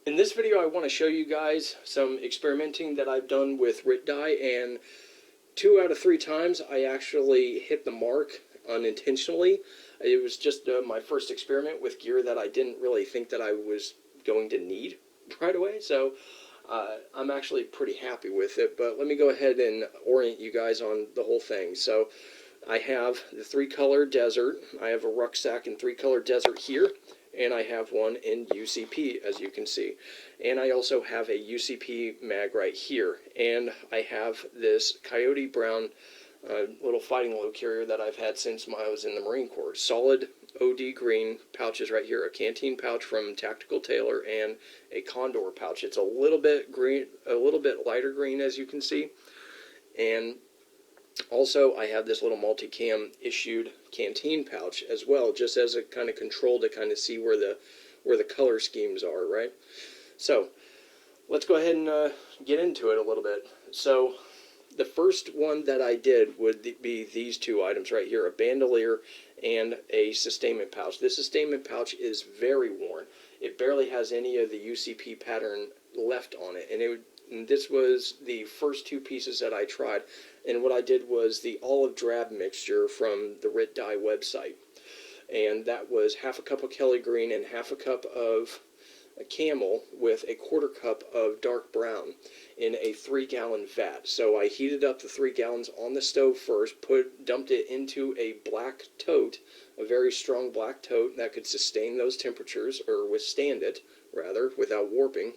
In this video, I want to show you guys some experimenting that I've done with RIT dye, and 2 out of 3 times I actually hit the mark unintentionally. It was just my first experiment with gear that I didn't really think that I was going to need right away, so I'm actually pretty happy with it. But let me go ahead and orient you guys on the whole thing. So I have the 3-color desert. I have a rucksack in 3-color desert here, and I have one in UCP, as you can see. And I also have a UCP mag right here. And I have this Coyote brown little fighting low carrier that I've had since I was in the Marine Corps. Solid OD green pouches right here, a canteen pouch from Tactical Tailor and a Condor pouch. It's a little bit green, a little bit lighter green, as you can see. And also, I have this little multicam issued canteen pouch as well, just as a kind of control to kind of see where the color schemes are, right? So let's go ahead and get into it a little bit. So the first one that I did would be these 2 items right here, a bandolier and a sustainment pouch. This sustainment pouch is very worn. It barely has any of the UCP pattern left on it, and this was the first 2 pieces that I tried. And what I did was the olive drab mixture from the RIT dye website, and that was half a cup of Kelly green and half a cup of Camel with a 1/4 cup of dark brown in a 3-gallon vat. So I heated up the 3 gallons on the stove first, dumped it into a black tote, a very strong black tote that could sustain those temperatures, or withstand it rather, without warping.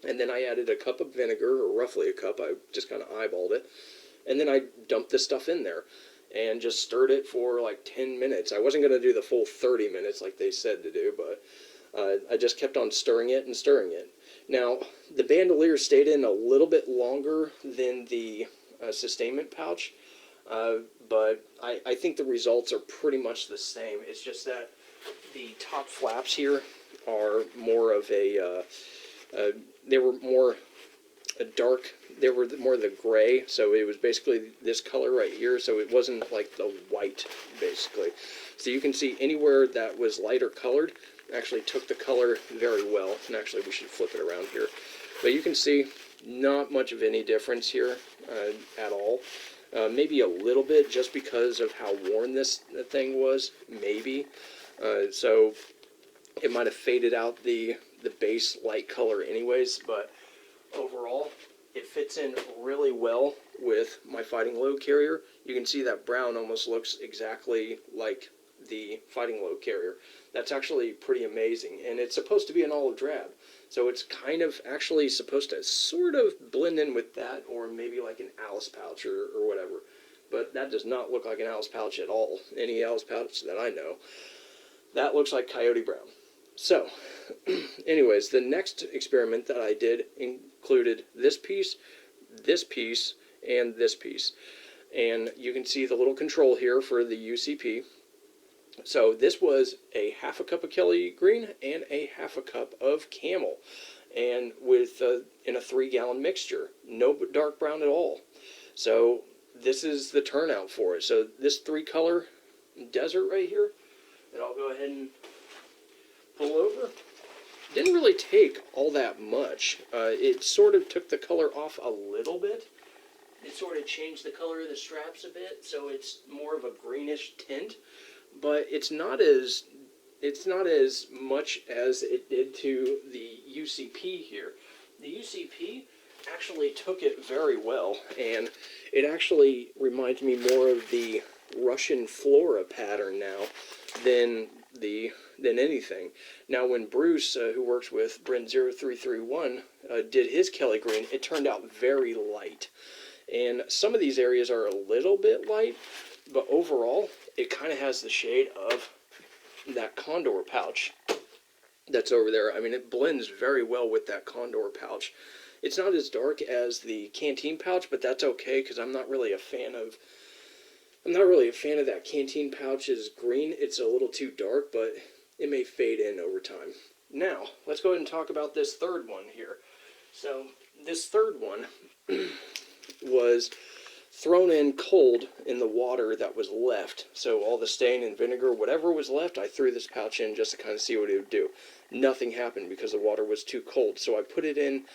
And then I added a cup of vinegar, or roughly a cup. I just kind of eyeballed it. And then I dumped this stuff in there and just stirred it for like 10 minutes. I wasn't going to do the full 30 minutes like they said to do, but I just kept on stirring it and stirring it. Now, the bandolier stayed in a little bit longer than the sustainment pouch, but I think the results are pretty much the same. It's just that the top flaps here are more of they were more dark. They were more the gray, so it was basically this color right here, so it wasn't like the white, basically. So you can see anywhere that was lighter colored actually took the color very well. And actually, we should flip it around here. But you can see not much of any difference here at all. Maybe a little bit just because of how worn this thing was, maybe. So it might have faded out the base light color anyways, but overall, it fits in really well with my fighting load carrier. You can see that brown almost looks exactly like the fighting load carrier. That's actually pretty amazing, and it's supposed to be an olive drab, so it's kind of actually supposed to sort of blend in with that, or maybe like an Alice pouch or whatever. But that does not look like an Alice pouch at all. Any Alice pouch that I know. That looks like Coyote brown. So, anyways, the next experiment that I did included this piece, and this piece. And you can see the little control here for the UCP. So this was a half a cup of Kelly green and a half a cup of Camel, and with in a 3-gallon mixture. No dark brown at all. So this is the turnout for it. So this 3-color desert right here, and I'll go ahead and pull over. Didn't really take all that much. It sort of took the color off a little bit. It sort of changed the color of the straps a bit, so it's more of a greenish tint. But it's not as much as it did to the UCP here. The UCP actually took it very well, and it actually reminds me more of the Russian flora pattern now than anything. Now, when Bruce, who works with Brent0331, did his Kelly green, it turned out very light. And some of these areas are a little bit light, but overall, it kind of has the shade of that Condor pouch that's over there. I mean, it blends very well with that Condor pouch. It's not as dark as the canteen pouch, but that's okay, because I'm not really a fan of that canteen pouch's green. It's a little too dark, but it may fade in over time. Now, let's go ahead and talk about this third one here. So, this third one was thrown in cold in the water that was left. So all the stain and vinegar, whatever was left, I threw this pouch in just to kind of see what it would do. Nothing happened because the water was too cold. So I put it in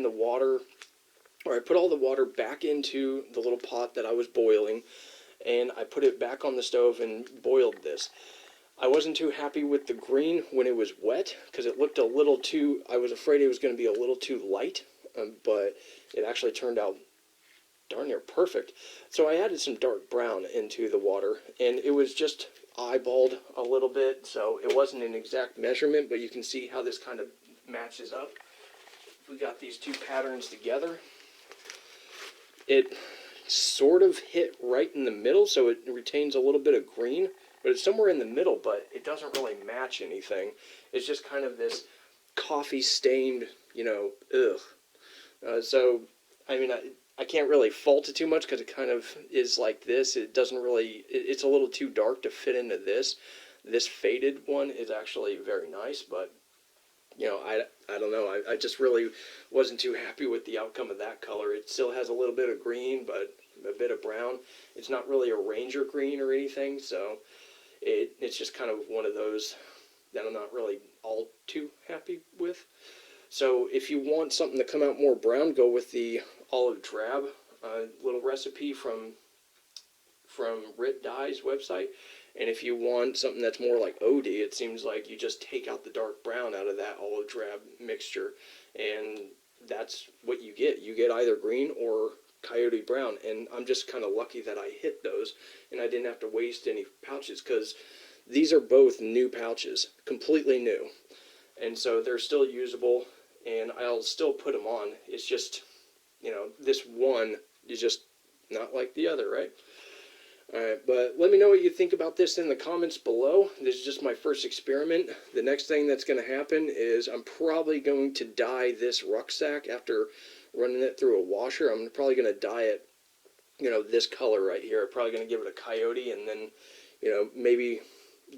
the water, or I put all the water back into the little pot that I was boiling, and I put it back on the stove and boiled this. I wasn't too happy with the green when it was wet because it looked a little too, I was afraid it was going to be a little too light, but it actually turned out darn near perfect. So I added some dark brown into the water, and it was just eyeballed a little bit, so it wasn't an exact measurement, but you can see how this kind of matches up. We got these two patterns together. It sort of hit right in the middle, so it retains a little bit of green, but it's somewhere in the middle, but it doesn't really match anything. It's just kind of this coffee stained, so, I mean, I can't really fault it too much because it kind of is like this. It doesn't really, it's a little too dark to fit into this. This faded one is actually very nice, but, I don't know. I just really wasn't too happy with the outcome of that color. It still has a little bit of green, but a bit of brown. It's not really a ranger green or anything, so it's just kind of one of those that I'm not really all too happy with. So if you want something to come out more brown, go with the olive drab. Little recipe from Rit Dye's website. And if you want something that's more like OD, it seems like you just take out the dark brown out of that olive drab mixture, and that's what you get. You get either green or Coyote brown, and I'm just kind of lucky that I hit those, and I didn't have to waste any pouches, because these are both new pouches, completely new, and so they're still usable, and I'll still put them on. It's just, this one is just not like the other, right? Alright, but let me know what you think about this in the comments below. This is just my first experiment. The next thing that's going to happen is I'm probably going to dye this rucksack after running it through a washer. I'm probably going to dye it, this color right here. I'm probably going to give it a Coyote, and then, maybe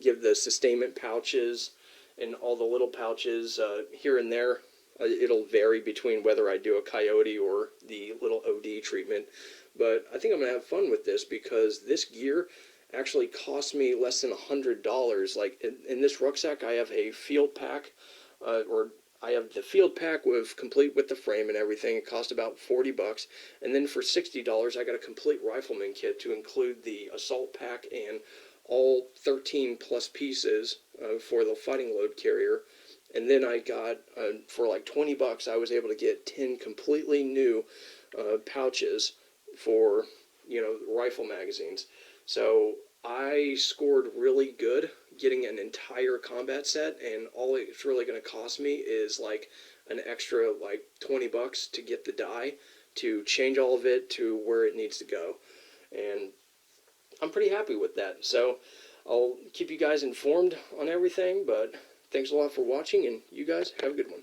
give the sustainment pouches and all the little pouches here and there. It'll vary between whether I do a Coyote or the little OD treatment. But I think I'm going to have fun with this because this gear actually cost me less than $100. Like in this rucksack, I have a field pack, or I have the field pack complete with the frame and everything. It cost about $40. And then for $60, I got a complete rifleman kit to include the assault pack and all 13 plus pieces for the fighting load carrier. And then I got, for like $20, I was able to get 10 completely new pouches for, rifle magazines. So I scored really good getting an entire combat set, and all it's really going to cost me is like an extra like $20 to get the dye, to change all of it to where it needs to go. And I'm pretty happy with that. So I'll keep you guys informed on everything, but thanks a lot for watching, and you guys have a good one.